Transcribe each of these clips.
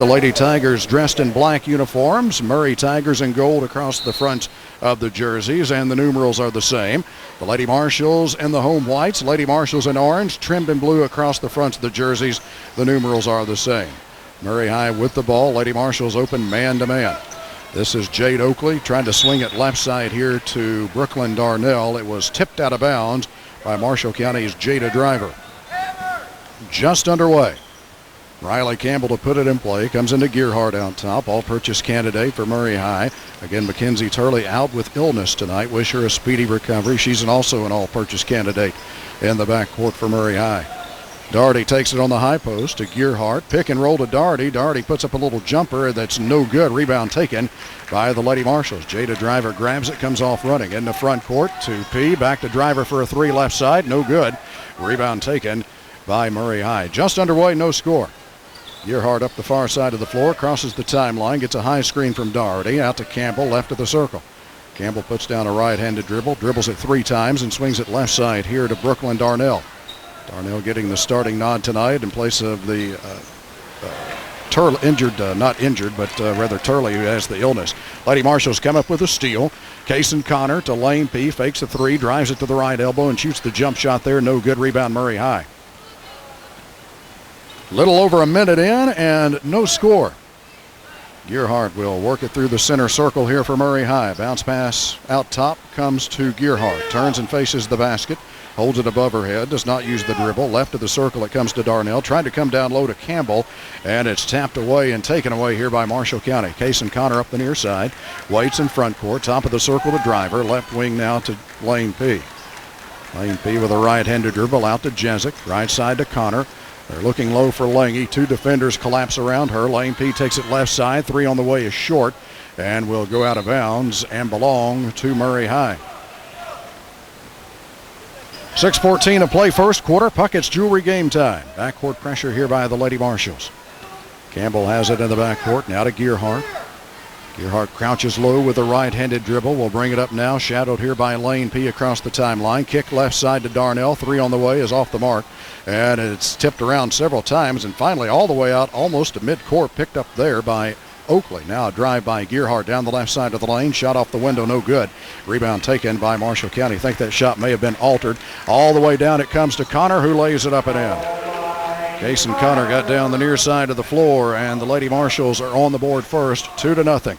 The Lady Tigers dressed in black uniforms, Murray Tigers in gold across the front of the jerseys, and the numerals are the same. The Lady Marshals in the home whites, Lady Marshals in orange, trimmed in blue across the front of the jerseys. The numerals are the same. Murray High with the ball, Lady Marshals open man-to-man. This is Jade Oakley trying to swing it left side here to Brooklyn Darnell. It was tipped out of bounds by Marshall County's Jada Driver. Just underway. Riley Campbell to put it in play. Comes into Gearhart out top. All-purchase candidate for Murray High. Again, Mackenzie Turley out with illness tonight. Wish her a speedy recovery. She's also an all-purchase candidate in the backcourt for Murray High. Doherty takes it on the high post to Gearhart. Pick and roll to Doherty. Doherty puts up a little jumper that's no good. Rebound taken by the Lady Marshals. Jada Driver grabs it, comes off running. In the front court to P. Back to Driver for a three left side. No good. Rebound taken by Murray High. Just underway, no score. Gearhart up the far side of the floor, crosses the timeline, gets a high screen from Doherty, out to Campbell, left of the circle. Campbell puts down a right-handed dribble, dribbles it 3 times, and swings it left side here to Brooklyn Darnell. Darnell getting the starting nod tonight in place of the Turley, not injured, but rather Turley, who has the illness. Lady Marshals come up with a steal. Kaysen Connor to Lane P, fakes a 3, drives it to the right elbow, and shoots the jump shot there. No good. Rebound Murray High. Little over a minute in and no score. Gearhart will work it through the center circle here for Murray High. Bounce pass out top comes to Gearhart. Turns and faces the basket. Holds it above her head. Does not use the dribble. Left of the circle it comes to Darnell. Trying to come down low to Campbell. And it's tapped away and taken away here by Marshall County. Kaysen Connor up the near side. Waits in front court. Top of the circle to Driver. Left wing now to Lane P. Lane P with a right-handed dribble out to Jezik. Right side to Connor. They're looking low for Lange. 2 defenders collapse around her. Lane P takes it left side. 3 on the way is short and will go out of bounds and belong to Murray High. 6:14 to play first quarter. Puckett's Jewelry game time. Backcourt pressure here by the Lady Marshals. Campbell has it in the backcourt. Now to Gearhart. Gearhart crouches low with a right-handed dribble. Will bring it up now. Shadowed here by Lane P across the timeline. Kick left side to Darnell. 3 on the way is off the mark. And it's tipped around several times. And finally all the way out almost to midcourt. Picked up there by Oakley. Now a drive by Gearhart down the left side of the lane. Shot off the window. No good. Rebound taken by Marshall County. I think that shot may have been altered. All the way down it comes to Connor, who lays it up and in. Kaysen Connor got down the near side of the floor. And the Lady Marshals are on the board first. 2-0.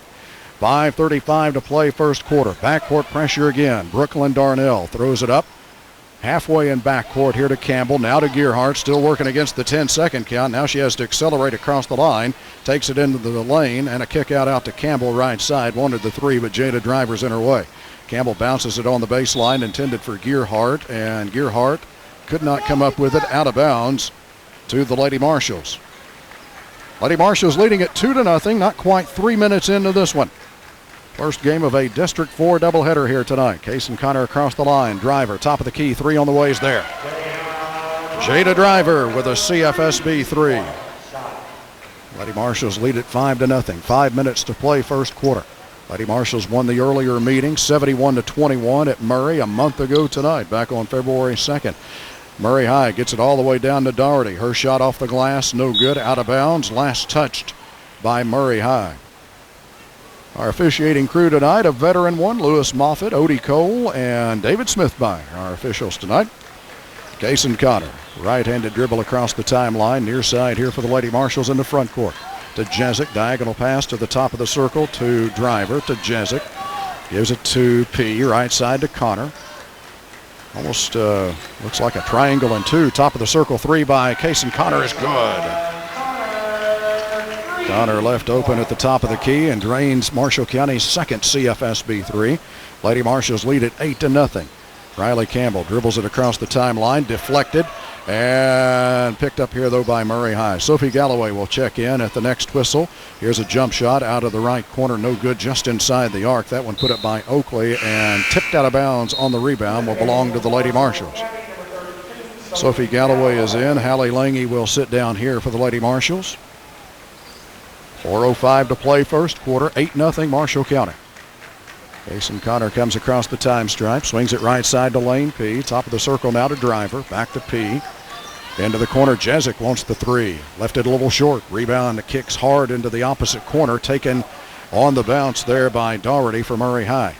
5:35 to play first quarter. Backcourt pressure again. Brooklyn Darnell throws it up. Halfway in backcourt here to Campbell. Now to Gearhart. Still working against the 10-second count. Now she has to accelerate across the line. Takes it into the lane. And a kick out to Campbell right side. Wanted the 3, but Jada Driver's in her way. Campbell bounces it on the baseline. Intended for Gearhart. And Gearhart could not come up with it. Out of bounds to the Lady Marshals. Lady Marshals leading it 2-0. Not quite 3 minutes into this one. First game of a District 4 doubleheader here tonight. Kaysen Connor across the line. Driver, top of the key. 3 on the way is there. Jada Driver with a CFSB 3. Lady Marshals lead it 5-0. 5 minutes to play first quarter. Lady Marshals won the earlier meeting 71-21 at Murray a month ago tonight, back on February 2nd. Murray High gets it all the way down to Doherty. Her shot off the glass, no good, out of bounds. Last touched by Murray High. Our officiating crew tonight, a veteran one, Lewis Moffitt, Odie Cole, and David Smithby, our officials tonight. Kaysen Connor, right-handed dribble across the timeline, near side here for the Lady Marshals in the front court. To Jezik, diagonal pass to the top of the circle to Driver, to Jezik. Gives it to P, right side to Connor. Almost looks like a triangle and 2. Top of the circle 3 by Kaysen Connor is good. Connor left open at the top of the key and drains Marshall County's second CFSB 3. Lady Marshals lead it 8-0. Riley Campbell dribbles it across the timeline, deflected, and picked up here though by Murray High. Sophie Galloway will check in at the next whistle. Here's a jump shot out of the right corner, no good, just inside the arc. That one put up by Oakley and tipped out of bounds on the rebound, will belong to the Lady Marshals. Sophie Galloway is in. Hallie Lange will sit down here for the Lady Marshals. 4:05 to play first quarter, 8-0 Marshall County. Kaysen Connor comes across the time stripe, swings it right side to Lane P. Top of the circle now to Driver, back to P. Into the corner, Jezik wants the three. Left it a little short. Rebound kicks hard into the opposite corner. Taken on the bounce there by Daugherty for Murray High.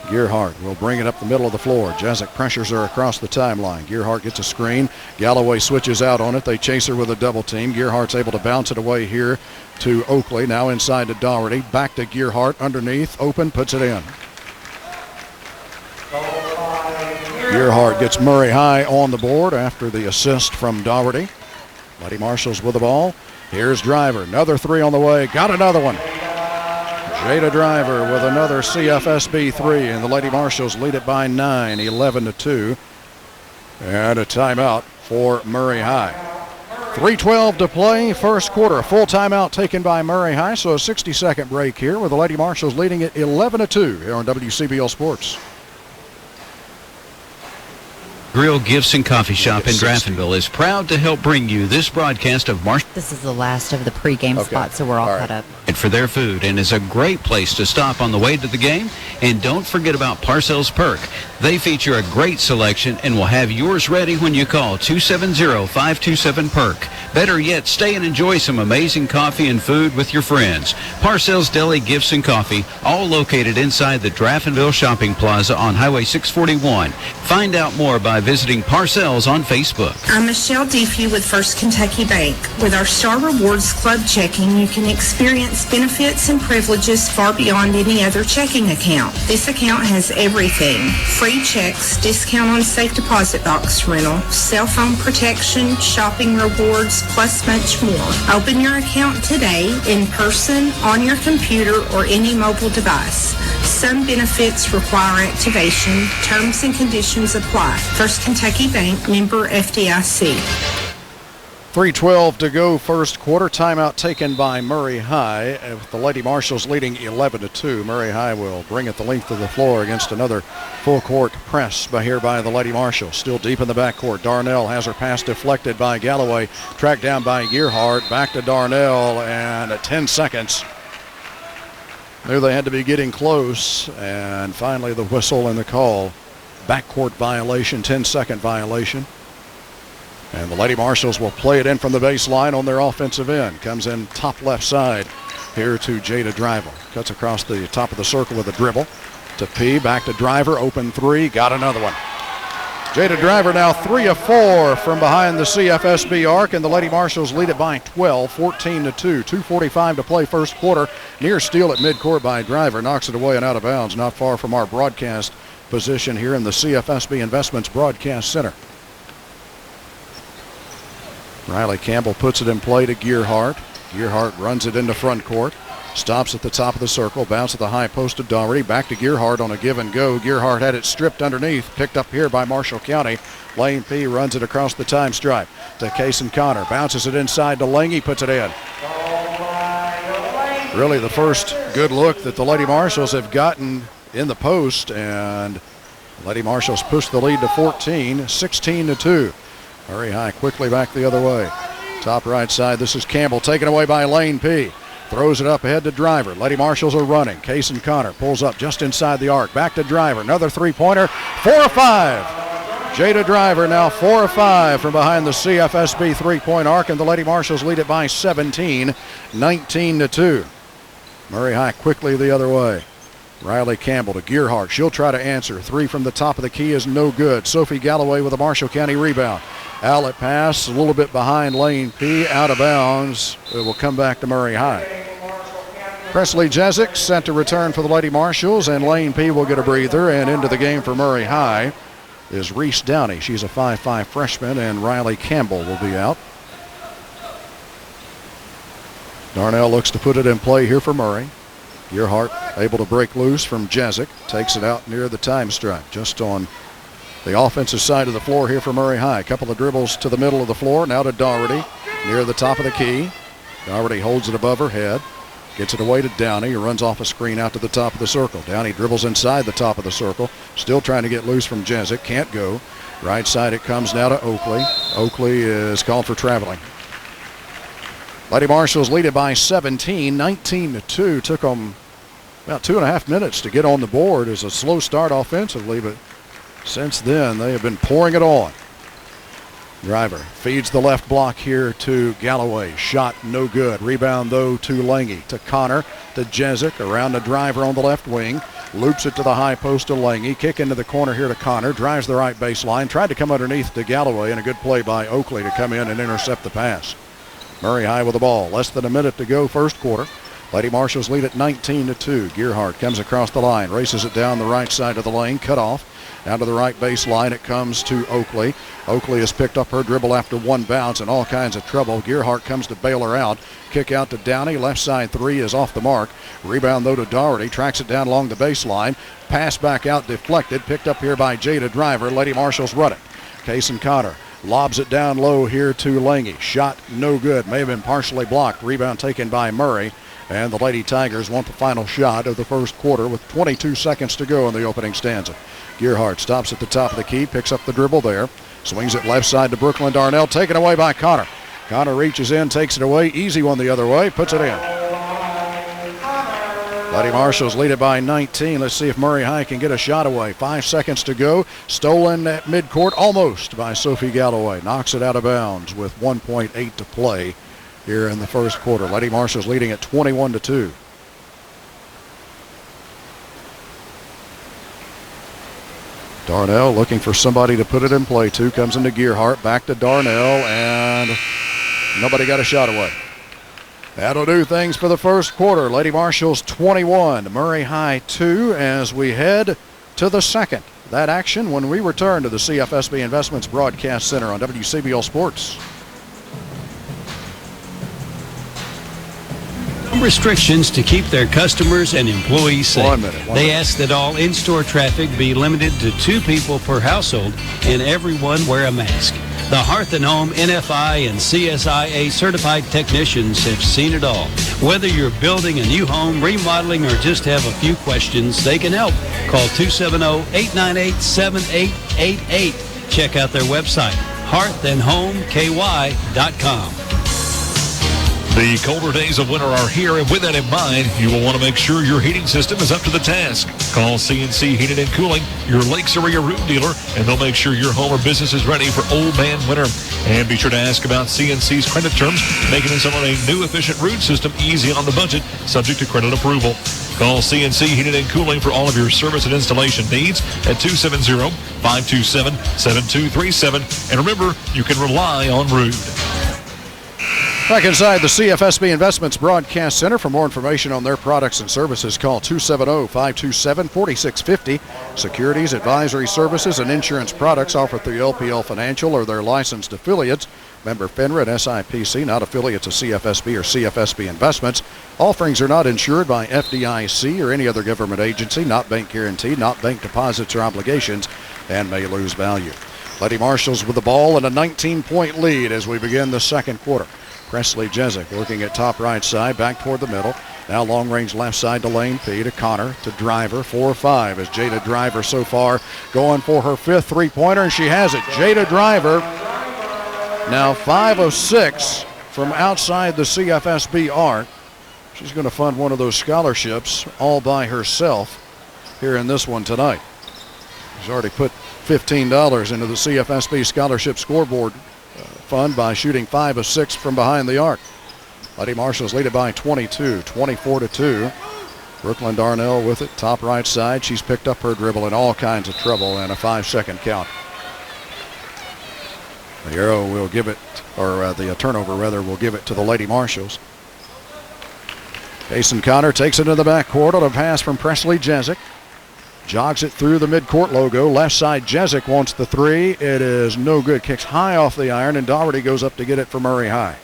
Gearhart will bring it up the middle of the floor. Jezik pressures her across the timeline. Gearhart gets a screen. Galloway switches out on it. They chase her with a double team. Gearhart's able to bounce it away here to Oakley. Now inside to Daugherty. Back to Gearhart. Underneath. Open. Puts it in. Gearhart gets Murray High on the board after the assist from Daugherty. Lady Marshals with the ball. Here's Driver. Another three on the way. Got another one. Jada Driver with another CFSB three, and the Lady Marshals lead it by 9, 11-2. And a timeout for Murray High. 3:12 to play, first quarter. A full timeout taken by Murray High, so a 60-second break here with the Lady Marshals leading it 11-2 here on WCBL Sports. Grill Gibson Coffee Shop in Draftonville is proud to help bring you this broadcast of Marsh. This is the last of the pregame spots, so we're all caught up. For their food, and is a great place to stop on the way to the game. And don't forget about Parcells Perk. They feature a great selection and will have yours ready when you call 270-527-PERK. Better yet, stay and enjoy some amazing coffee and food with your friends. Parcells Deli Gibson Coffee, all located inside the Draftonville Shopping Plaza on Highway 641. Find out more by visiting Parcells on Facebook. I'm Michelle Deefy with First Kentucky Bank. With our Star Rewards Club checking, you can experience benefits and privileges far beyond any other checking account. This account has everything. Free checks, discount on safe deposit box rental, cell phone protection, shopping rewards, plus much more. Open your account today in person, on your computer, or any mobile device. Some benefits require activation. Terms and conditions apply. First Kentucky Bank, member FDIC. 3:12 to go, first quarter. Timeout taken by Murray High. With the Lady Marshals leading 11-2. Murray High will bring it the length of the floor against another full court press by the Lady Marshals. Still deep in the backcourt. Darnell has her pass deflected by Galloway. Tracked down by Gearhart. Back to Darnell, and at 10 seconds. Knew they had to be getting close, and finally the whistle and the call. Backcourt violation, 10-second violation. And the Lady Marshals will play it in from the baseline on their offensive end. Comes in top left side here to Jada Driver. Cuts across the top of the circle with a dribble. To P, back to Driver, open three, got another one. Jada Driver now 3 of 4 from behind the CFSB arc, and the Lady Marshals lead it by 12, 14-2. 2:45 to play first quarter. Near steal at midcourt by Driver. Knocks it away and out of bounds, not far from our broadcast position here in the CFSB Investments Broadcast Center. Riley Campbell puts it in play to Gearhart. Gearhart runs it into front court. Stops at the top of the circle. Bounce at the high post to Daugherty. Back to Gearhart on a give and go. Gearhart had it stripped underneath. Picked up here by Marshall County. Lane P runs it across the time stripe to Kaysen Connor. Bounces it inside to Lange. Puts it in. Really the first good look that the Lady Marshals have gotten in the post. And Lady Marshals push the lead to 14, 16-2. Murray High quickly back the other way. Top right side, this is Campbell taken away by Lane P. Throws it up ahead to Driver. Lady Marshals are running. Kaysen Connor pulls up just inside the arc. Back to Driver. Another three-pointer. 4 of 5. Jada Driver now 4 of 5 from behind the CFSB three-point arc, and the Lady Marshals lead it by 17, 19-2. Murray High quickly the other way. Riley Campbell to Gearhart. She'll try to answer. Three from the top of the key is no good. Sophie Galloway with a Marshall County rebound. Outlet pass a little bit behind Lane P. Out of bounds. It will come back to Murray High. Presley Jezik sent to return for the Lady Marshals, and Lane P. will get a breather. And into the game for Murray High is Reese Downey. She's a 5'5 freshman, and Riley Campbell will be out. Darnell looks to put it in play here for Murray. Gearhart able to break loose from Jezik. Takes it out near the time stripe, just on the offensive side of the floor here for Murray High. A couple of dribbles to the middle of the floor. Now to Daugherty near the top of the key. Daugherty holds it above her head. Gets it away to Downey, who runs off a screen out to the top of the circle. Downey dribbles inside the top of the circle. Still trying to get loose from Jezik. Can't go. Right side it comes now to Oakley. Oakley is called for traveling. Lady Marshals lead it by 17, 19-2. Took them about 2.5 minutes to get on the board. It was a slow start offensively, but since then they have been pouring it on. Driver feeds the left block here to Galloway. Shot no good. Rebound, though, to Lange. To Connor. To Jezik. Around the driver on the left wing. Loops it to the high post to Lange. Kick into the corner here to Connor. Drives the right baseline. Tried to come underneath to Galloway, and a good play by Oakley to come in and intercept the pass. Murray High with the ball. Less than a minute to go first quarter. Lady Marshals lead at 19-2. Gearhart comes across the line. Races it down the right side of the lane. Cut off. Down to the right baseline, it comes to Oakley. Oakley has picked up her dribble after one bounce and all kinds of trouble. Gearhart comes to bail her out. Kick out to Downey. Left side three is off the mark. Rebound, though, to Doherty. Tracks it down along the baseline. Pass back out, deflected. Picked up here by Jada Driver. Lady Marshals run it. Kaysen Connor lobs it down low here to Lange. Shot no good. May have been partially blocked. Rebound taken by Murray. And the Lady Tigers want the final shot of the first quarter with 22 seconds to go in the opening stanza. Gearhart stops at the top of the key, picks up the dribble there. Swings it left side to Brooklyn Darnell, taken away by Connor. Connor reaches in, takes it away. Easy one the other way, puts it in. Lady Marshals lead it by 19. Let's see if Murray High can get a shot away. 5 seconds to go. Stolen at midcourt almost by Sophie Galloway. Knocks it out of bounds with 1.8 to play here in the first quarter. Lady Marshals leading at 21-2. Darnell looking for somebody to put it in play to. Comes into Gearhart. Back to Darnell, and nobody got a shot away. That'll do things for the first quarter. Lady Marshals 21, Murray High 2 as we head to the second. That action when we return to the CFSB Investments Broadcast Center on WCBL Sports. Restrictions to keep their customers and employees safe. One minute. They ask that all in-store traffic be limited to 2 people per household and everyone wear a mask. The Hearth and Home NFI and CSIA certified technicians have seen it all. Whether you're building a new home, remodeling, or just have a few questions, they can help. Call 270-898-7888. Check out their website, hearthandhomeky.com. The colder days of winter are here, and with that in mind, you will want to make sure your heating system is up to the task. Call CNC Heating and Cooling, your Lakes Area room dealer, and they'll make sure your home or business is ready for old man winter. And be sure to ask about CNC's credit terms, making installing a new efficient root system easy on the budget, subject to credit approval. Call CNC Heating and Cooling for all of your service and installation needs at 270-527-7237. And remember, you can rely on Rude. Back inside the CFSB Investments Broadcast Center. For more information on their products and services, call 270-527-4650. Securities, advisory services, and insurance products offered through LPL Financial or their licensed affiliates. Member FINRA and SIPC, not affiliates of CFSB or CFSB Investments. Offerings are not insured by FDIC or any other government agency, not bank guaranteed, not bank deposits or obligations, and may lose value. Lady Marshals with the ball and a 19-point lead as we begin the second quarter. Presley Jezik working at top right side, back toward the middle. Now long range left side to Lane P, to Connor, to Driver, 4-5 as Jada Driver so far going for her 5th three-pointer, and she has it. Jada Driver now 5 of 6 from outside the CFSB arc. She's going to fund one of those scholarships all by herself here in this one tonight. She's already put $15 into the CFSB scholarship scoreboard fund by shooting 5 of 6 from behind the arc. Lady Marshals lead it by 22, 24-2. Brooklyn Darnell with it, top right side. She's picked up her dribble in all kinds of trouble and a 5-second count. The arrow will give it, or the turnover rather, will give it to the Lady Marshals. Kaysen Connor takes it to the backcourt on a pass from Presley Jezik. Jogs it through the midcourt logo. Left side, Jezik wants the three. It is no good. Kicks high off the iron, and Doherty goes up to get it for Murray High.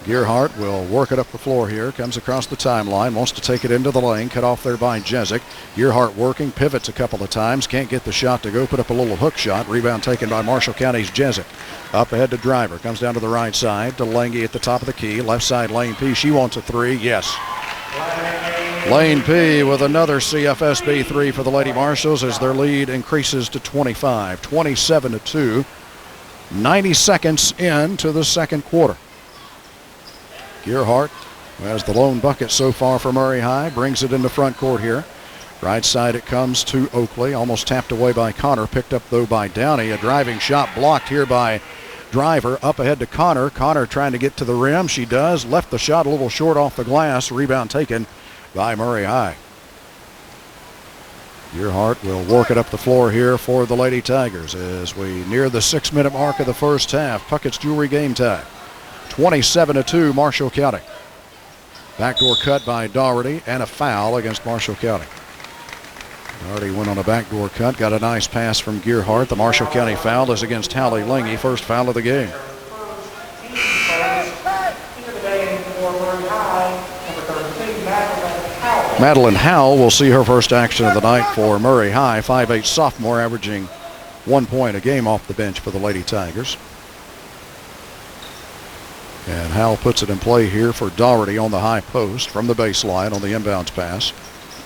Gearhart will work it up the floor here. Comes across the timeline. Wants to take it into the lane. Cut off there by Jezik. Gearhart working. Pivots a couple of times. Can't get the shot to go. Put up a little hook shot. Rebound taken by Marshall County's Jezik. Up ahead to Driver. Comes down to the right side. To Lange at the top of the key. Left side, Lane P. She wants a three. Yes. Lane P with another CFSB three for the Lady Marshals as their lead increases to 25, 27-2. 90 seconds into the second quarter. Gearhart, who has the lone bucket so far for Murray High, brings it into front court here. Right side it comes to Oakley, almost tapped away by Connor, picked up though by Downey. A driving shot blocked here by Driver up ahead to Connor. Connor trying to get to the rim. She does. Left the shot a little short off the glass. Rebound taken by Murray High. Gearhart will work it up the floor here for the Lady Tigers as we near the 6-minute mark of the first half. Puckett's Jewelry game time. 27-2 Marshall County. Backdoor cut by Doherty and a foul against Marshall County. Doherty went on a backdoor cut, got a nice pass from Gearhart. The Marshall County foul is against Hallie Lingy, first foul of the game. Madeline Howell will see her first action of the night for Murray High. 5'8" sophomore, averaging 1 point a game off the bench for the Lady Tigers. And Howell puts it in play here for Doherty on the high post from the baseline on the inbounds pass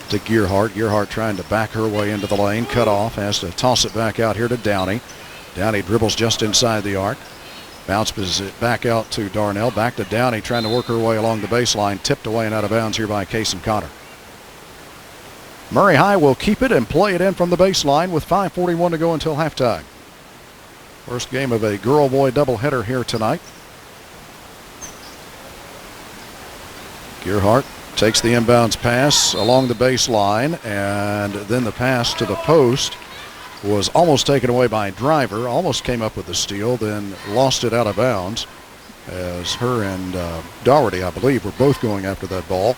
to Gearhart. Gearhart trying to back her way into the lane. Cut off. Has to toss it back out here to Downey. Downey dribbles just inside the arc. Bounces it back out to Darnell. Back to Downey trying to work her way along the baseline. Tipped away and out of bounds here by Kaysen Connor. Murray High will keep it and play it in from the baseline with 5:41 to go until halftime. First game of a girl-boy doubleheader here tonight. Gearhart takes the inbounds pass along the baseline, and then the pass to the post was almost taken away by Driver. Almost came up with the steal, then lost it out of bounds as her and Doherty, I believe, were both going after that ball.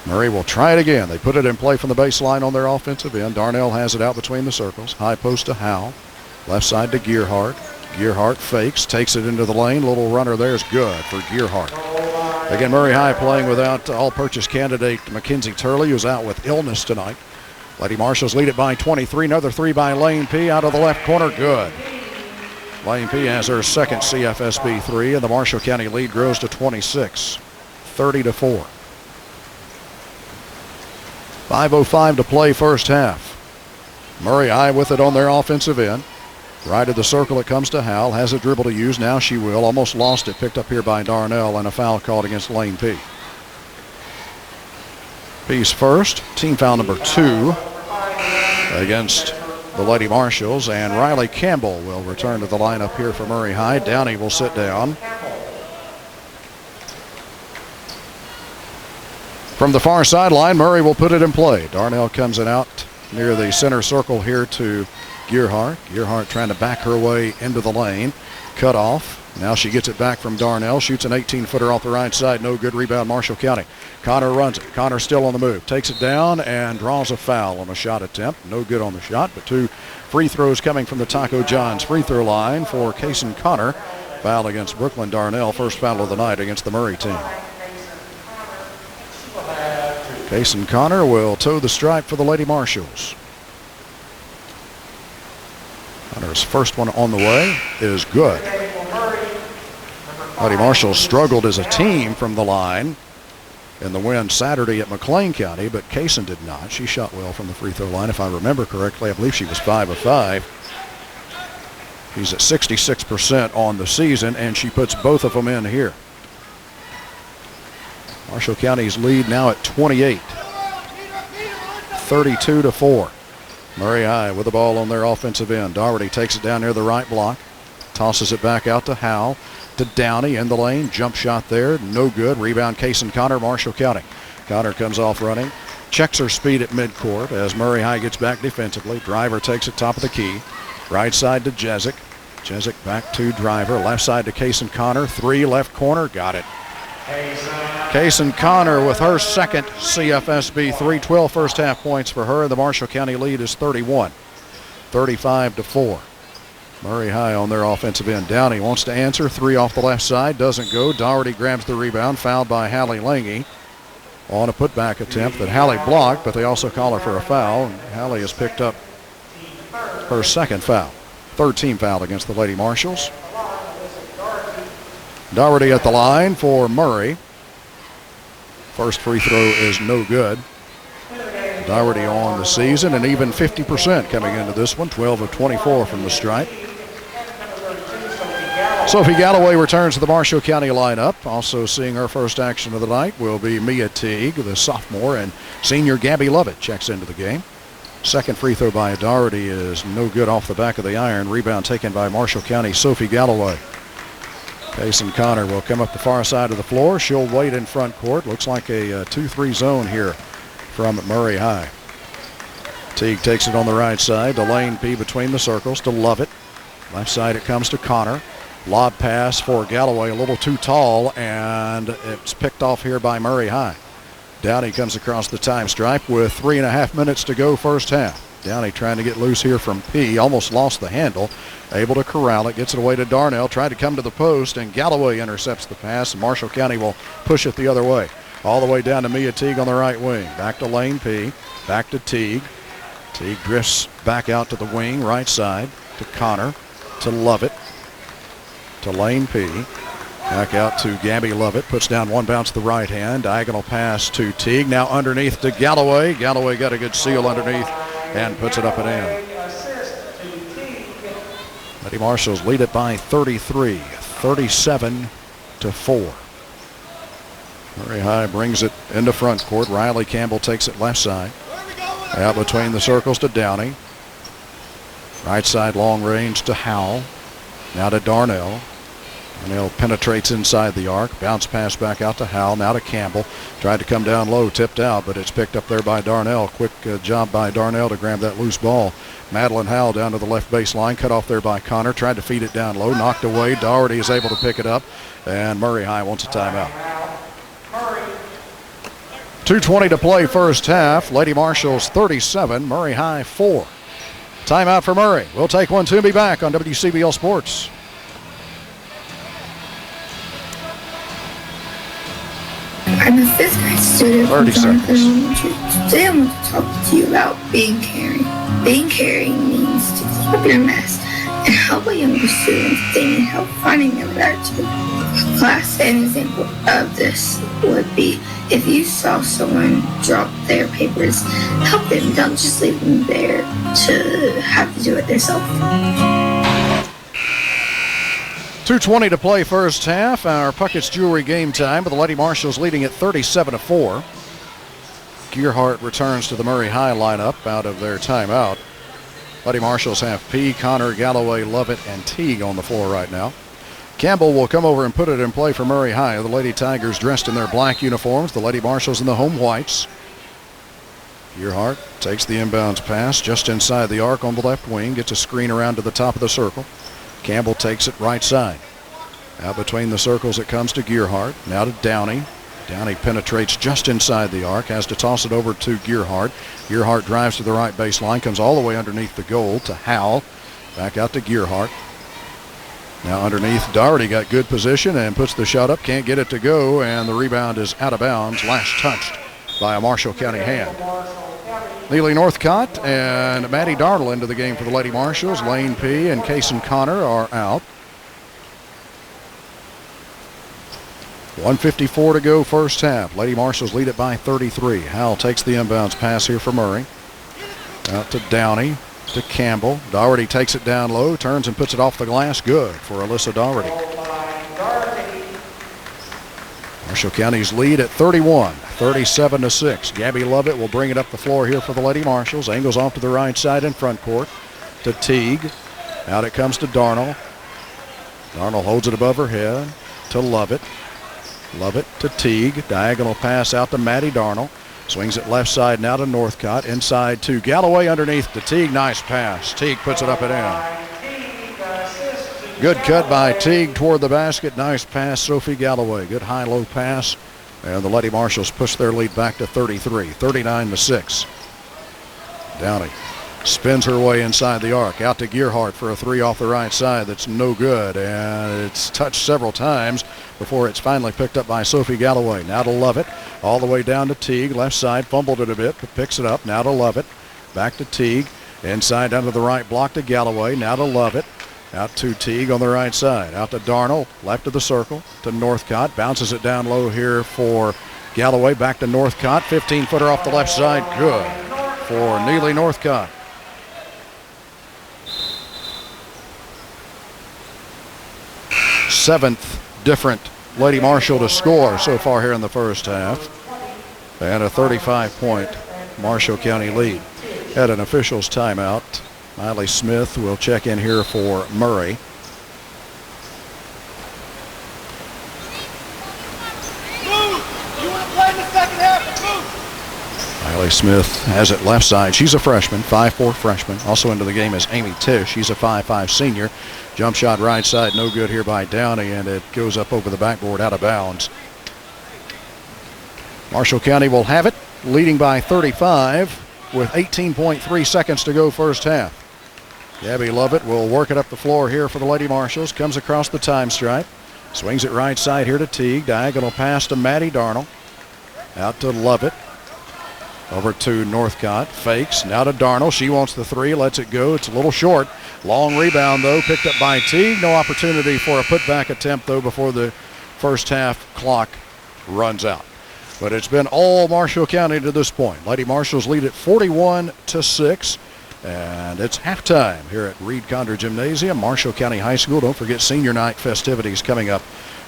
Murray will try it again. They put it in play from the baseline on their offensive end. Darnell has it out between the circles. High post to Howell. Left side to Gearhart. Gearhart fakes, takes it into the lane. Little runner there is good for Gearhart. Again, Murray High playing without all-purchase candidate Mackenzie Turley, who's out with illness tonight. Lady Marshalls lead it by 23. Another three by Lane P. Out of the left corner, good. Lane P. has her second CFSB three, and the Marshall County lead grows to 26, 30-4. 5:05 to play first half. Murray High with it on their offensive end. Right of the circle it comes to Howell. Has a dribble to use. Now she will. Almost lost it. Picked up here by Darnell, and a foul called against Lane P. P's first. Team foul number 2 against the Lady Marshalls. And Riley Campbell will return to the lineup here for Murray High. Downey will sit down. From the far sideline, Murray will put it in play. Darnell comes it out near the center circle here to Gearhart. Gearhart trying to back her way into the lane. Cut off. Now she gets it back from Darnell. Shoots an 18-footer off the right side. No good. Rebound Marshall County. Connor runs it. Connor still on the move. Takes it down and draws a foul on a shot attempt. No good on the shot, but 2 free throws coming from the Taco John's free throw line for Kaysen Connor. Foul against Brooklyn Darnell. First foul of the night against the Murray team. Kaysen Connor will toe the stripe for the Lady Marshalls. Connor's first one on the way is good. Lady Marshalls struggled as a team from the line in the win Saturday at McLean County, but Kaysen did not. She shot well from the free throw line. If I remember correctly, I believe she was 5 of 5. She's at 66% on the season, and she puts both of them in here. Marshall County's lead now at 28, 32-4. Murray High with the ball on their offensive end. Doherty takes it down near the right block. Tosses it back out to Howell. To Downey in the lane. Jump shot there. No good. Rebound Kaysen Connor, Marshall County. Connor comes off running. Checks her speed at midcourt as Murray High gets back defensively. Driver takes it top of the key. Right side to Jezik. Jezik back to Driver. Left side to Kaysen Connor. 3 left corner. Got it. Kaysen Connor with her second CFSB 3, 12 first half points for her. The Marshall County lead is 31, 35-4. Murray High on their offensive end. Downey wants to answer. 3 off the left side. Doesn't go. Doherty grabs the rebound. Fouled by Hallie Lange on a putback attempt that Hallie blocked, but they also call her for a foul. And Hallie has picked up her second foul. Third team foul against the Lady Marshalls. Doherty at the line for Murray. First free throw is no good. Doherty on the season and even 50% coming into this one. 12 of 24 from the stripe. Sophie Galloway returns to the Marshall County lineup. Also seeing her first action of the night will be Mia Teague, the sophomore, and senior Gabby Lovett checks into the game. Second free throw by Doherty is no good off the back of the iron. Rebound taken by Marshall County Sophie Galloway. Payson Connor will come up the far side of the floor. She'll wait in front court. Looks like a 2-3 zone here from Murray High. Teague takes it on the right side. Delane P between the circles to Lovett. Left side it comes to Connor. Lob pass for Galloway, a little too tall, and it's picked off here by Murray High. Downey comes across the time stripe with 3.5 minutes to go first half. Downey trying to get loose here from P. Almost lost the handle. Able to corral it. Gets it away to Darnell. Tried to come to the post, and Galloway intercepts the pass. Marshall County will push it the other way. All the way down to Mia Teague on the right wing. Back to Lane P. Back to Teague. Teague drifts back out to the wing, right side, to Connor, to Lovett, to Lane P. Back out to Gabby Lovett. Puts down one bounce to the right hand. Diagonal pass to Teague. Now underneath to Galloway. Galloway got a good seal underneath and puts it up and in. Lady Marshalls lead it by 33, 37-4. Murray High brings it into front court. Riley Campbell takes it left side. Out between the circles to Downey. Right side long range to Howell. Now to Darnell. Darnell penetrates inside the arc. Bounce pass back out to Howell. Now to Campbell. Tried to come down low, tipped out, but it's picked up there by Darnell. Quick job by Darnell to grab that loose ball. Madeline Howell down to the left baseline. Cut off there by Connor. Tried to feed it down low. Knocked away. Doherty is able to pick it up. And Murray High wants a timeout. 2:20 to play first half. Lady Marshalls 37, Murray High 4. Timeout for Murray. We'll take one to be back on WCBL Sports. I'm a fifth grade student. 30 seconds. Today I want to talk to you about being caring. Being caring means to clean up your mess and help a younger student if they need help finding their attitude. Class, an example of this would be if you saw someone drop their papers, help them. Don't just leave them there to have to do it themselves. 2:20 to play first half. Our Puckett's Jewelry game time, but the Lady Marshalls leading at 37-4. Gearhart returns to the Murray High lineup out of their timeout. Lady Marshalls have P, Connor, Galloway, Lovett, and Teague on the floor right now. Campbell will come over and put it in play for Murray High. The Lady Tigers dressed in their black uniforms. The Lady Marshalls in the home whites. Gearhart takes the inbounds pass just inside the arc on the left wing. Gets a screen around to the top of the circle. Campbell takes it right side. Out between the circles it comes to Gearhart. Now to Downey. Downey penetrates just inside the arc. Has to toss it over to Gearhart. Gearhart drives to the right baseline. Comes all the way underneath the goal to Howell. Back out to Gearhart. Now underneath, Doherty got good position and puts the shot up. Can't get it to go, and the rebound is out of bounds. Last touched by a Marshall County hand. Neely Northcott and Maddie Darnell into the game for the Lady Marshalls. Lane P. and Kaysen Connor are out. 1:54 to go first half. Lady Marshalls lead it by 33. Howell takes the inbounds pass here for Murray. Out to Downey. To Campbell. Doherty takes it down low, turns and puts it off the glass. Good for Alyssa Doherty. Marshall County's lead at 31, 37-6. Gabby Lovett will bring it up the floor here for the Lady Marshalls. Angles off to the right side in front court to Teague. Out it comes to Darnell. Darnell holds it above her head to Lovett. Lovett to Teague. Diagonal pass out to Maddie Darnell. Swings it left side now to Northcott. Inside to Galloway underneath to Teague. Nice pass. Teague puts it up and in. Good cut by Teague toward the basket. Nice pass, Sophie Galloway. Good high-low pass. And the Lady Marshalls push their lead back to 33, 39-6. Downey spins her way inside the arc. Out to Gearhart for a three off the right side. That's no good. And it's touched several times before it's finally picked up by Sophie Galloway. Now to Lovett. All the way down to Teague. Left side, fumbled it a bit, but picks it up. Now to Lovett. Back to Teague. Inside down to the right block to Galloway. Now to Lovett. Out to Teague on the right side. Out to Darnell. Left of the circle to Northcott. Bounces it down low here for Galloway. Back to Northcott. 15-footer off the left side. Good for Neely Northcott. Seventh different Lady Marshall to score so far here in the first half. And a 35-point Marshall County lead. at an official's timeout. Miley Smith will check in here for Murray. Miley Smith has it left side. She's a freshman, 5'4" freshman. Also into the game is Amy Tish. She's a 5'5" senior. Jump shot right side, no good here by Downey, and it goes up over the backboard out of bounds. Marshall County will have it, leading by 35 with 18.3 seconds to go first half. Gabby Lovett will work it up the floor here for the Lady Marshalls. Comes across the time stripe. Swings it right side here to Teague. Diagonal pass to Maddie Darnell. Out to Lovett. Over to Northcott. Fakes. Now to Darnell. She wants the three. Lets it go. It's a little short. Long rebound, though. Picked up by Teague. No opportunity for a putback attempt, though, before the first half clock runs out. But it's been all Marshall County to this point. Lady Marshalls lead at 41-6. And it's halftime here at Reed Condor Gymnasium, Marshall County High School. Don't forget senior night festivities coming up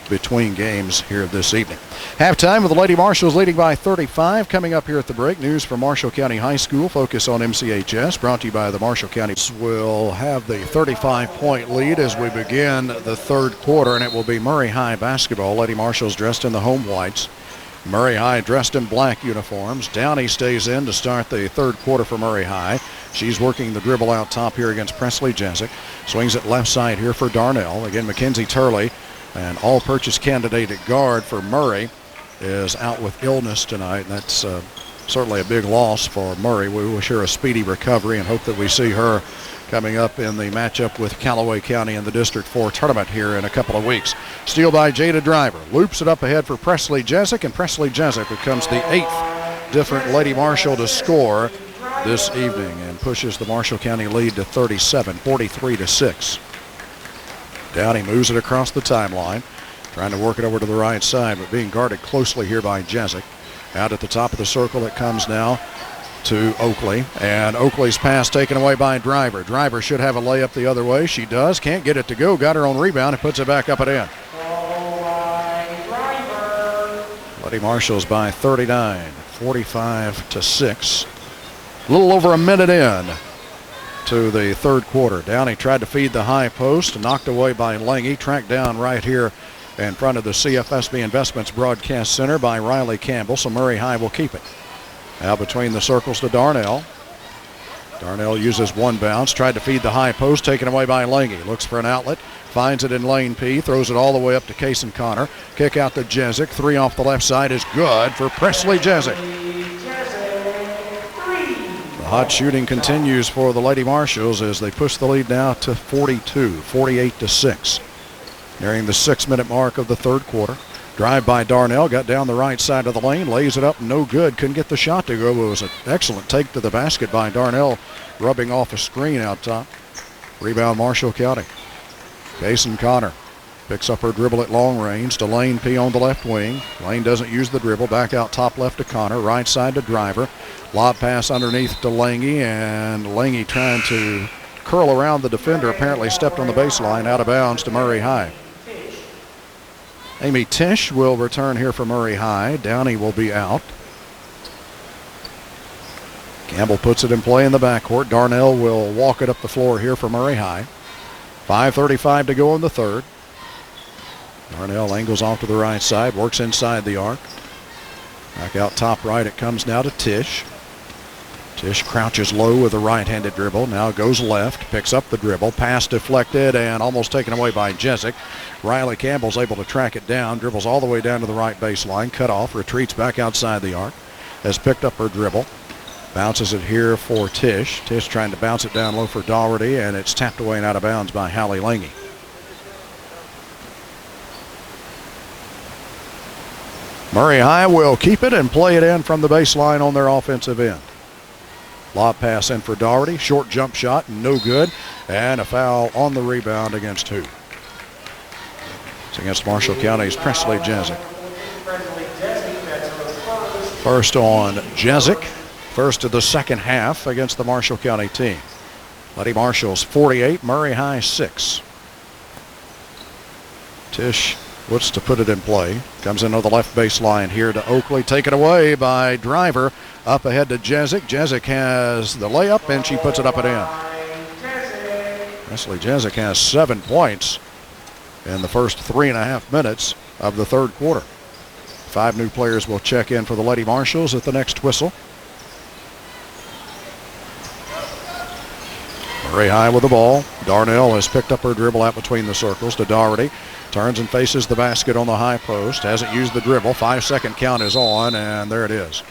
between games here this evening. Halftime with the Lady Marshalls leading by 35. Coming up here at the break, news from Marshall County High School. Focus on MCHS, brought to you by the Marshall County. Will have the 35-point lead as we begin the third quarter, and it will be Murray High basketball. Lady Marshalls dressed in the home whites. Murray High dressed in black uniforms. Downey stays in to start the third quarter for Murray High. She's working the dribble out top here against Presley Jezik. Swings it left side here for Darnell. Again, Mackenzie Turley, an all-purchase candidate at guard for Murray, is out with illness tonight. And that's certainly a big loss for Murray. We wish her a speedy recovery and hope that we see her coming up in the matchup with Callaway County in the District 4 tournament here in a couple of weeks. Steal by Jada Driver. Loops it up ahead for Presley Jezik, and Presley Jezik becomes the 8th different Lady Marshall to score this evening and pushes the Marshall County lead to 37, 43-6. Downey moves it across the timeline, trying to work it over to the right side, but being guarded closely here by Jezik. Out at the top of the circle, it comes now to Oakley, and Oakley's pass taken away by Driver. Driver should have a layup the other way. She does. Can't get it to go. Got her own rebound and puts it back up and in. Lady Marshalls by 39, 45-6. A little over a minute in to the third quarter. Downey tried to feed the high post, knocked away by Lange, tracked down right here in front of the CFSB Investments Broadcast Center by Riley Campbell, so Murray High will keep it. Now between the circles to Darnell. Darnell uses one bounce, tried to feed the high post, taken away by Lange. Looks for an outlet, finds it in lane P, throws it all the way up to Kaysen Connor. Kick out to Jezik, three off the left side is good for Presley Jezik. The hot shooting continues for the Lady Marshalls as they push the lead now to 42, 48-6. Nearing the 6-minute mark of the third quarter. Drive by Darnell, got down the right side of the lane, lays it up, no good. Couldn't get the shot to go. It was an excellent take to the basket by Darnell, rubbing off a screen out top. Rebound Marshall County. Kaysen Connor picks up her dribble at long range to Lane P on the left wing. Lane doesn't use the dribble. Back out top left to Connor. Right side to Driver. Lob pass underneath to Lange, and Lange trying to curl around the defender. Apparently stepped on the baseline, out of bounds to Murray High. Amy Tish will return here for Murray High. Downey will be out. Campbell puts it in play in the backcourt. Darnell will walk it up the floor here for Murray High. 5:35 to go in the third. Darnell angles off to the right side, works inside the arc. Back out top right, it comes now to Tish. Tish crouches low with a right-handed dribble. Now goes left, picks up the dribble. Pass deflected and almost taken away by Jezik. Riley Campbell's able to track it down. Dribbles all the way down to the right baseline. Cut off, retreats back outside the arc. Has picked up her dribble. Bounces it here for Tish. Tish trying to bounce it down low for Daugherty, and it's tapped away and out of bounds by Hallie Lange. Murray High will keep it and play it in from the baseline on their offensive end. Lob pass in for Daugherty. Short jump shot, no good. And a foul on the rebound against who? It's against Marshall County's Presley Jezik. First on Jezik. First of the second half against the Marshall County team. Lady Marshalls 48, Murray High 6. Tish Woods to put it in play. Comes in on the left baseline here to Oakley. Taken away by Driver. Up ahead to Jezik. Jezik has the layup, and she puts it up and in. Leslie Jezik has 7 points in the first 3.5 minutes of the third quarter. 5 new players will check in for the Lady Marshals at the next whistle. Murray High with the ball. Darnell has picked up her dribble out between the circles to Doherty. Turns and faces the basket on the high post. Hasn't used the dribble. 5-second count is on, and there it is.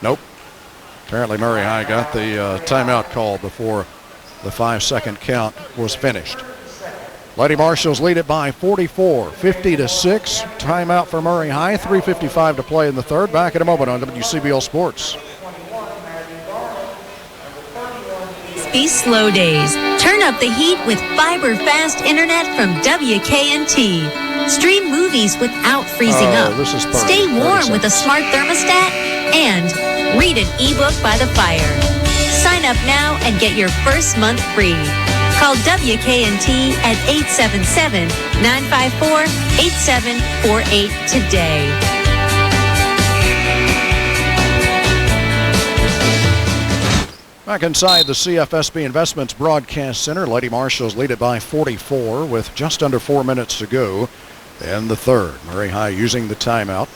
Nope. Apparently Murray High got the timeout called before the 5-second count was finished. Lady Marshals lead it by 44, 50-6. Timeout for Murray High. 3:55 to play in the third. Back in a moment on WCBL Sports. These slow days. Turn up the heat with fiber fast internet from WKNT. Stream movies without freezing up. Stay warm with a smart thermostat and read an ebook by the fire. Sign up now and get your first month free. Call WKNT at 877-954-8748 today. Back inside the CFSB Investments Broadcast Center, Lady Marshals lead it by 44 with just under 4 minutes to go in the third. Murray High using the timeout.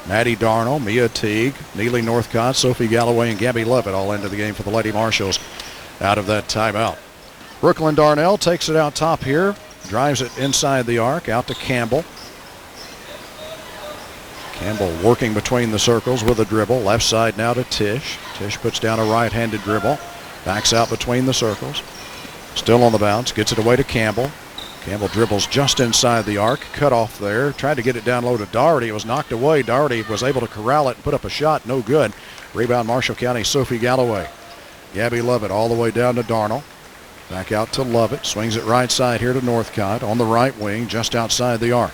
Maddie Darnell, Mia Teague, Neely Northcott, Sophie Galloway, and Gabby Levitt all into the game for the Lady Marshals out of that timeout. Brooklyn Darnell takes it out top here, drives it inside the arc, out to Campbell. Campbell working between the circles with a dribble. Left side now to Tish. Tish puts down a right-handed dribble. Backs out between the circles. Still on the bounce. Gets it away to Campbell. Campbell dribbles just inside the arc. Cut off there. Tried to get it down low to Doherty. It was knocked away. Doherty was able to corral it and put up a shot. No good. Rebound Marshall County, Sophie Galloway. Gabby Lovett all the way down to Darnell. Back out to Lovett. Swings it right side here to Northcott. On the right wing, just outside the arc.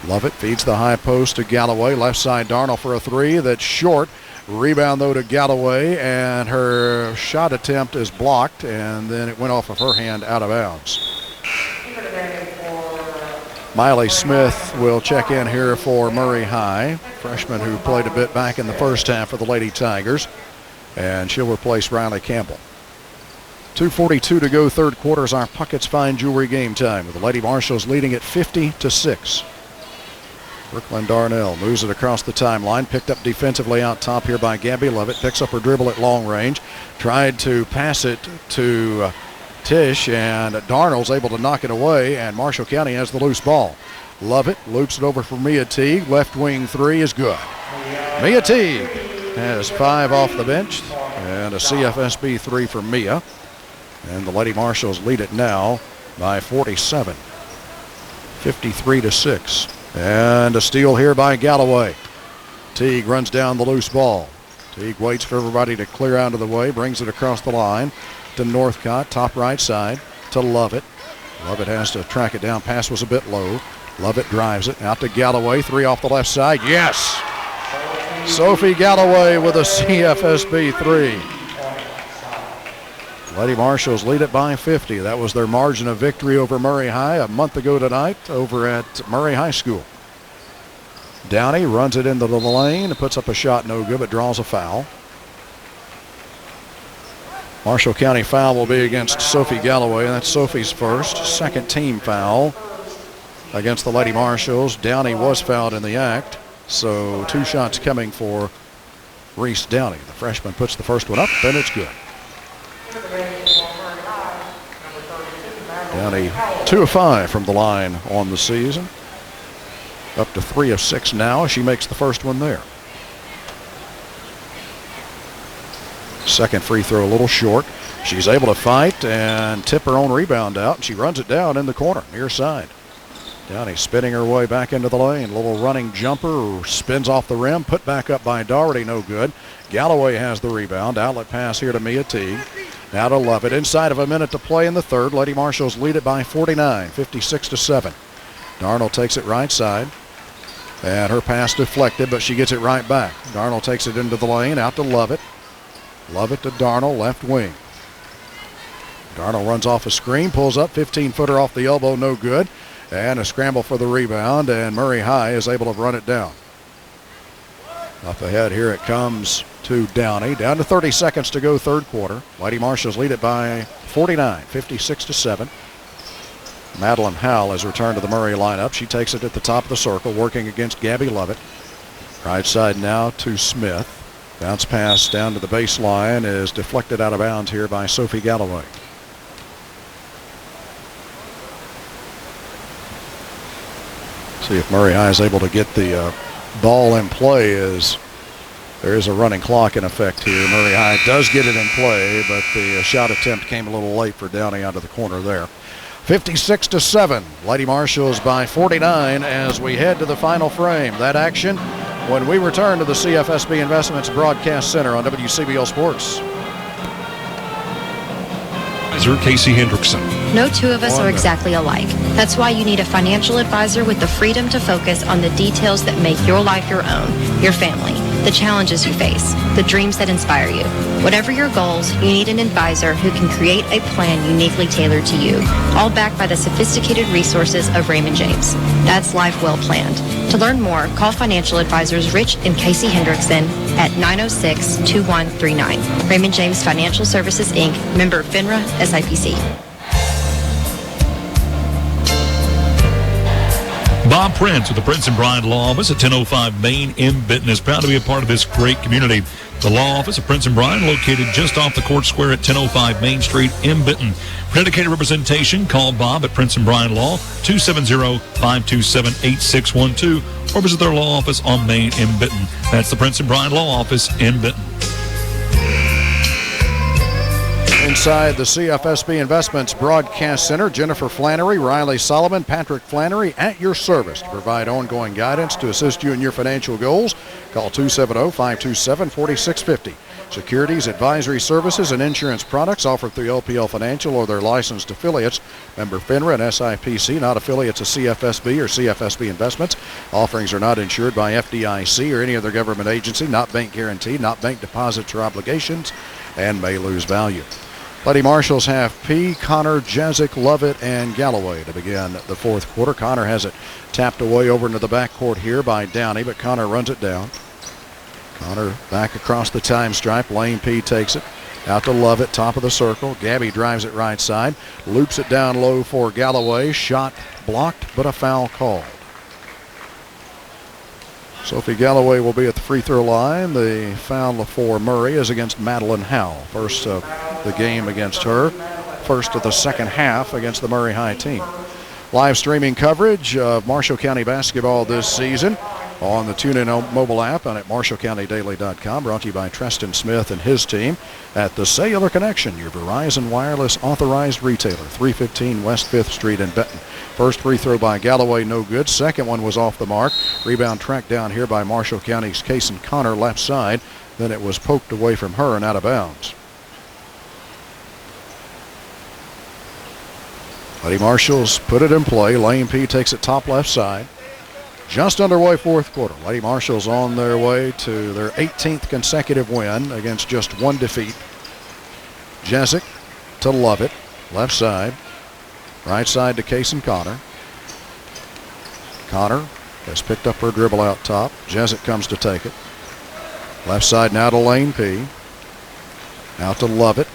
Lovett feeds the high post to Galloway. Left side Darnell for a three. That's short. Rebound though to Galloway, and her shot attempt is blocked, and then it went off of her hand out of bounds. Miley Smith will check in here for Murray High, freshman who played a bit back in the first half for the Lady Tigers, and she'll replace Riley Campbell. 2:42 to go, third quarter is our Puckett's Fine Jewelry game time, with the Lady Marshals leading at 50-6. Brooklyn Darnell moves it across the timeline, picked up defensively out top here by Gabby Lovett, picks up her dribble at long range, tried to pass it to Tish, and Darnell's able to knock it away, and Marshall County has the loose ball. Lovett loops it over for Mia Teague. Left wing three is good. Mia Teague has 5 off the bench, and a CFSB 3 for Mia. And the Lady Marshals lead it now by 47, 53-6. And a steal here by Galloway. Teague runs down the loose ball. Teague waits for everybody to clear out of the way, brings it across the line to Northcott, top right side to Lovett. Lovett has to track it down. Pass was a bit low. Lovett drives it out to Galloway. 3 off the left side. Yes! Sophie Galloway with a CFSB 3. Lady Marshals lead it by 50. That was their margin of victory over Murray High a month ago tonight over at Murray High School. Downey runs it into the lane, puts up a shot, no good, but draws a foul. Marshall County foul will be against Sophie Galloway, and that's Sophie's first. Second team foul against the Lady Marshals. Downey was fouled in the act, so 2 shots coming for Reese Downey. The freshman puts the first one up, and it's good. Downey 2 of 5 from the line on the season. Up to 3 of 6 now. She makes the first one there. Second free throw a little short. She's able to fight and tip her own rebound out, and she runs it down in the corner, near side. Downey spinning her way back into the lane. Little running jumper, spins off the rim, put back up by Doherty, no good. Galloway has the rebound. Outlet pass here to Mia Teague. Now to Lovett. Inside of a minute to play in the third. Lady Marshals lead it by 49, 56-7. Darnell takes it right side. And her pass deflected, but she gets it right back. Darnell takes it into the lane, out to Lovett. Lovett to Darnell, left wing. Darnell runs off a screen, pulls up, 15-footer off the elbow, no good. And a scramble for the rebound, and Murray High is able to run it down. Up ahead here it comes to Downey. Down to 30 seconds to go, third quarter. Lady Marshalls lead it by 49, 56-7. Madeline Howell has returned to the Murray lineup. She takes it at the top of the circle, working against Gabby Lovett. Right side now to Smith. Bounce pass down to the baseline is deflected out of bounds here by Sophie Galloway. See if Murray High is able to get the ball in play, as there is a running clock in effect here. Murray High does get it in play, but the shot attempt came a little late for Downey out of the corner there. 56-7. Lady Marshalls by 49 as we head to the final frame. That action when we return to the CFSB Investments Broadcast Center on WCBL Sports. Casey Hendrickson. No two of us are exactly alike. That's why you need a financial advisor with the freedom to focus on the details that make your life your own, your family, the challenges you face, the dreams that inspire you. Whatever your goals, you need an advisor who can create a plan uniquely tailored to you, all backed by the sophisticated resources of Raymond James. That's life well planned. To learn more, call financial advisors Rich and Casey Hendrickson at 906-2139. Raymond James Financial Services, Inc., member FINRA, SIPC. Bob Prince with the Prince and Bryan Law Office at 1005 Main in Benton is proud to be a part of this great community. The law office of Prince and Bryan, located just off the Court Square at 1005 Main Street in Benton. For dedicated representation, call Bob at Prince and Bryan Law, 270-527-8612, or visit their law office on Main in Benton. That's the Prince and Bryan Law Office in Benton. Inside the CFSB Investments Broadcast Center, Jennifer Flannery, Riley Solomon, Patrick Flannery at your service to provide ongoing guidance to assist you in your financial goals. Call 270-527-4650. Securities, advisory services, and insurance products offered through LPL Financial or their licensed affiliates. Member FINRA and SIPC, not affiliates of CFSB or CFSB Investments. Offerings are not insured by FDIC or any other government agency, not bank guaranteed, not bank deposits or obligations, and may lose value. Lady Marshalls have P, Connor, Jezik, Lovett, and Galloway to begin the fourth quarter. Connor has it tapped away over into the backcourt here by Downey, but Connor runs it down. Connor back across the time stripe. Lane P takes it out to Lovett, top of the circle. Gabby drives it right side, loops it down low for Galloway. Shot blocked, but a foul called. Sophie Galloway will be at the free throw line. The foul for Murray is against Madeline Howell. First of the game against her. First of the second half against the Murray High team. Live streaming coverage of Marshall County basketball this season on the TuneIn mobile app and at MarshallCountyDaily.com. Brought to you by Treston Smith and his team at the Cellular Connection, your Verizon Wireless authorized retailer, 315 West 5th Street in Benton. First free throw by Galloway, no good. Second one was off the mark. Rebound tracked down here by Marshall County's Kason Connor, left side. Then it was poked away from her and out of bounds. Lady Marshalls put it in play. Lane P takes it top left side. Just underway fourth quarter. Lady Marshalls on their way to their 18th consecutive win against just one defeat. Jezik to Lovett, left side. Right side to Kason Connor. Connor has picked up her dribble out top. Jezik comes to take it. Left side now to Lane P. Out to Lovett.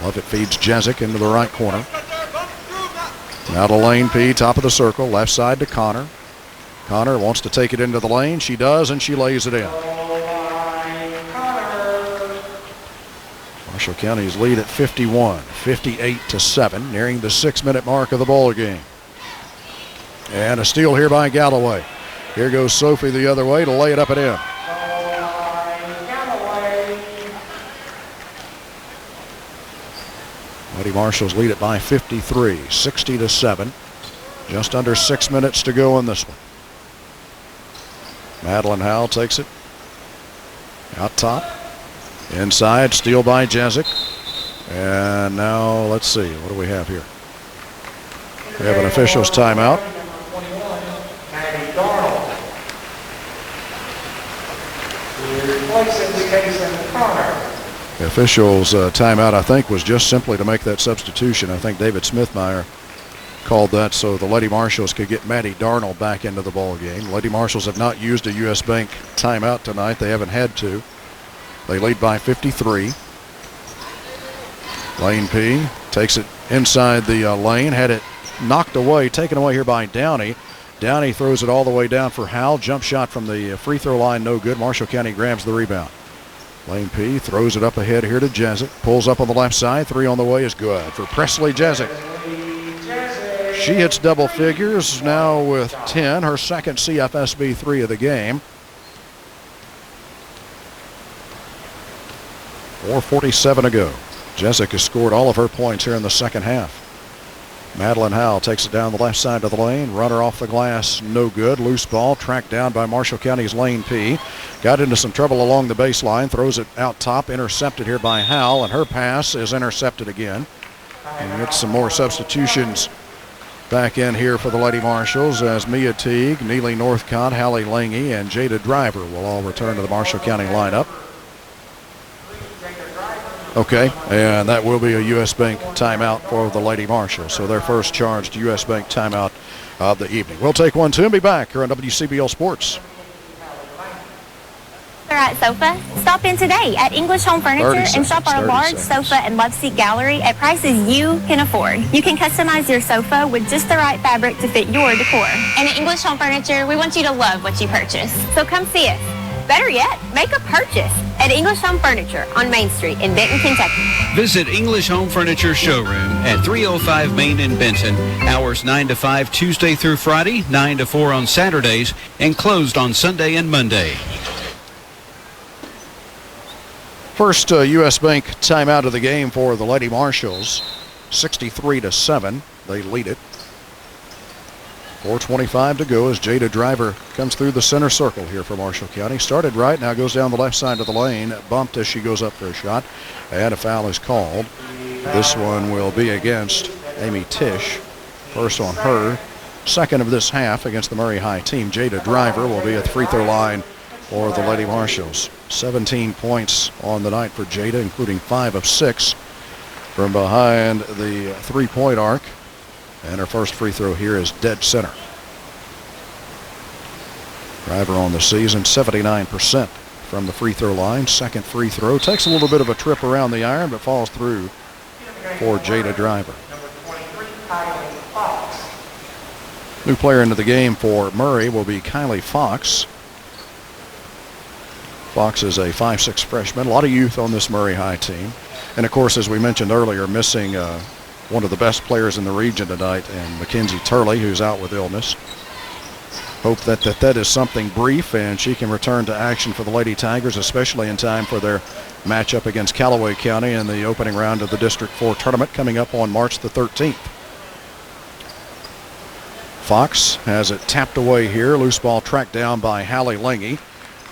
Lovett feeds Jezik into the right corner. Now to Lane P, top of the circle, left side to Connor. Connor wants to take it into the lane. She does, and she lays it in. Marshall County's lead at 51, 58-7, nearing the 6-minute mark of the ball game. And a steal here by Galloway. Here goes Sophie the other way to lay it up and in. Lady Marshalls lead it by 53, 60-7. Just under 6 minutes to go in this one. Madeline Howell takes it out top. Inside, steal by Jezik. And now let's see, what do we have here? We have an official's timeout. The official's timeout, I think, was just simply to make that substitution. I think David Smithmeyer called that so the Lady Marshals could get Maddie Darnold back into the ball game. Lady Marshals have not used a U.S. Bank timeout tonight. They haven't had to. They lead by 53. Lane P takes it inside the lane, had it knocked away, taken away here by Downey. Downey throws it all the way down for Howell. Jump shot from the free throw line, no good. Marshall County grabs the rebound. Lane P throws it up ahead here to Jezik. Pulls up on the left side. 3 on the way is good for Presley Jezik. She hits double figures now with 10, her second CFSB 3 of the game. 4:47 to go. Jezik has scored all of her points here in the second half. Madeline Howell takes it down the left side of the lane. Runner off the glass, no good. Loose ball tracked down by Marshall County's Lane P. Got into some trouble along the baseline. Throws it out top. Intercepted here by Howell, and her pass is intercepted again. And get some more substitutions back in here for the Lady Marshals as Mia Teague, Neely Northcott, Hallie Lange, and Jada Driver will all return to the Marshall County lineup. Okay, and that will be a U.S. Bank timeout for the Lady Marshals. So their first charged U.S. Bank timeout of the evening. We'll take one, 2, and be back here on WCBL Sports. At Sofa, stop in today at English Home Furniture and shop our large sofa and love seat gallery at prices you can afford. You can customize your sofa with just the right fabric to fit your decor. And at English Home Furniture, we want you to love what you purchase. So come see us. Better yet, make a purchase at English Home Furniture on Main Street in Benton, Kentucky. Visit English Home Furniture Showroom at 305 Main in Benton. Hours 9 to 5 Tuesday through Friday, 9 to 4 on Saturdays, and closed on Sunday and Monday. First U.S. Bank timeout of the game for the Lady Marshals. 63-7. They lead it. 4:25 to go as Jada Driver comes through the center circle here for Marshall County. Started right, now goes down the left side of the lane. Bumped as she goes up for a shot. And a foul is called. This one will be against Amy Tish. First on her. Second of this half against the Murray High team. Jada Driver will be at the free throw line for the Lady Marshals. 17 points on the night for Jada, including 5 of 6 from behind the three-point arc. And her first free throw here is dead center. Driver on the season, 79% from the free throw line. Second free throw. Takes a little bit of a trip around the iron, but falls through for Jada Driver. New player into the game for Murray will be Kylie Fox. Fox is a 5'6" freshman. A lot of youth on this Murray High team. And, of course, as we mentioned earlier, missing one of the best players in the region tonight, and Mackenzie Turley, who's out with illness. Hope that is something brief and she can return to action for the Lady Tigers, especially in time for their matchup against Callaway County in the opening round of the District 4 tournament coming up on March the 13th. Fox has it tapped away here. Loose ball tracked down by Hallie Lange.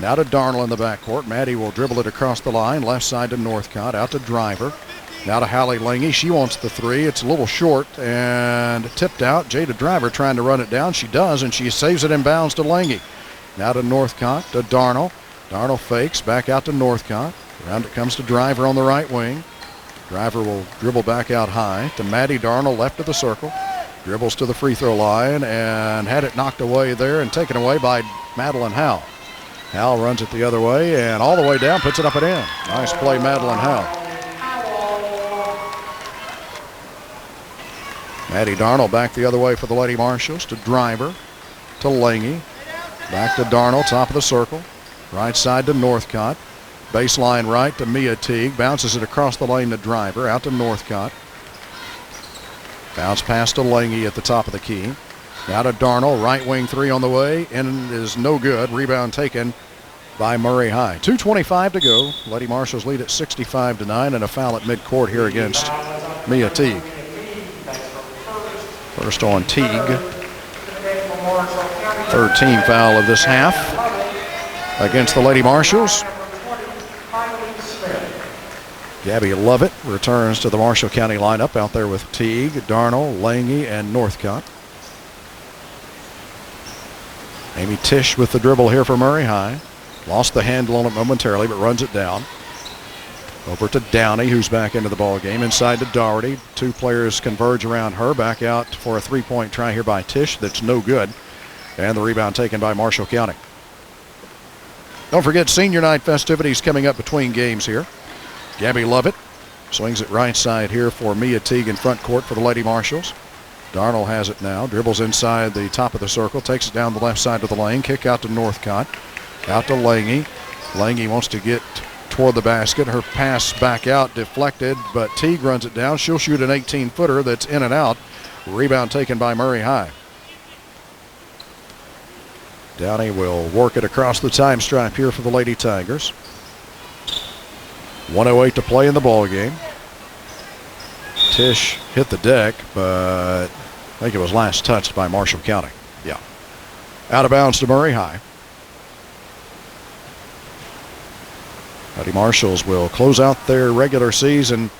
Now to Darnell in the backcourt. Maddie will dribble it across the line. Left side to Northcott. Out to Driver. Now to Hallie Lange. She wants the three. It's a little short and tipped out. Jada Driver trying to run it down. She does, and she saves it in bounds to Lange. Now to Northcott, to Darnell. Darnell fakes. Back out to Northcott. Around it comes to Driver on the right wing. Driver will dribble back out high to Maddie Darnell, left of the circle. Dribbles to the free throw line and had it knocked away there and taken away by Madeline Howell. Howell runs it the other way and all the way down, puts it up and in. Nice play, Madeline Howell. Maddie Darnell back the other way for the Lady Marshals to Driver, to Lange, back to Darnell, top of the circle. Right side to Northcott. Baseline right to Mia Teague. Bounces it across the lane to Driver, out to Northcott. Bounce pass to Lange at the top of the key. Now to Darnell, right wing three on the way, and is no good. Rebound taken by Murray High. 2:25 to go. Lady Marshals lead at 65-9, and a foul at midcourt here against Mia Teague. First on Teague. Third team foul of this half against the Lady Marshals. Gabby Lovett returns to the Marshall County lineup out there with Teague, Darnell, Lange, and Northcott. Amy Tish with the dribble here for Murray High. Lost the handle on it momentarily, but runs it down. Over to Downey, who's back into the ball game. Inside to Doherty. Two players converge around her. Back out for a three-point try here by Tisch. That's no good. And the rebound taken by Marshall County. Don't forget senior night festivities coming up between games here. Gabby Lovett swings it right side here for Mia Teague in front court for the Lady Marshalls. Darnell has it now. Dribbles inside the top of the circle. Takes it down the left side of the lane. Kick out to Northcott. Out to Lange. Lange wants to get toward the basket. Her pass back out, deflected, but Teague runs it down. She'll shoot an 18-footer that's in and out. Rebound taken by Murray High. Downey will work it across the time stripe here for the Lady Tigers. 1:08 to play in the ball game. Tisch hit the deck, but I think it was last touched by Marshall County. Yeah. Out of bounds to Murray High. Lady Marshalls will close out their regular season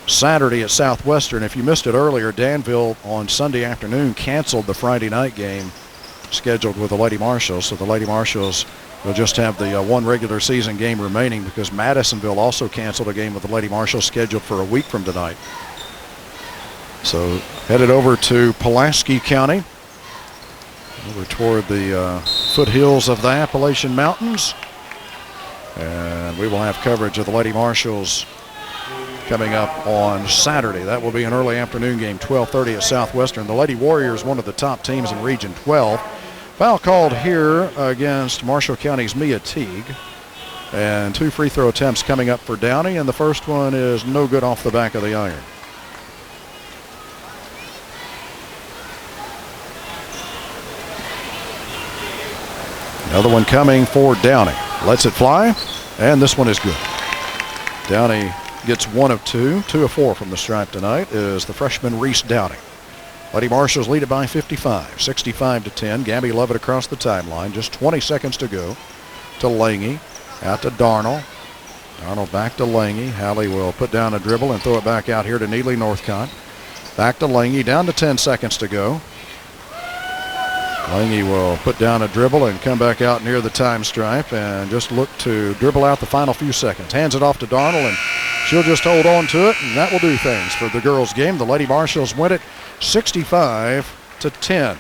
Saturday at Southwestern. If you missed it earlier, Danville on Sunday afternoon canceled the Friday night game scheduled with the Lady Marshalls. So the Lady Marshalls will just have the one regular season game remaining because Madisonville also canceled a game with the Lady Marshalls scheduled for a week from tonight. So headed over to Pulaski County, over toward the foothills of the Appalachian Mountains. And we will have coverage of the Lady Marshalls coming up on Saturday. That will be an early afternoon game, 12:30 at Southwestern. The Lady Warriors, one of the top teams in Region 12. Foul called here against Marshall County's Mia Teague. And two free throw attempts coming up for Downey, and the first one is no good off the back of the iron. Another one coming for Downey. Lets it fly, and this one is good. Downey gets 1 of 2. 2 of 4 from the stripe tonight is the freshman Reese Downey. Lady Marshalls lead it by 55, 65-10. Gabby Lovett across the timeline. Just 20 seconds to go. To Lange, out to Darnell. Darnell back to Lange. Hallie will put down a dribble and throw it back out here to Neely Northcott. Back to Lange, down to 10 seconds to go. Lange will put down a dribble and come back out near the time stripe and just look to dribble out the final few seconds. Hands it off to Darnell, and she'll just hold on to it, and that will do things for the girls' game. The Lady Marshalls win it 65-10.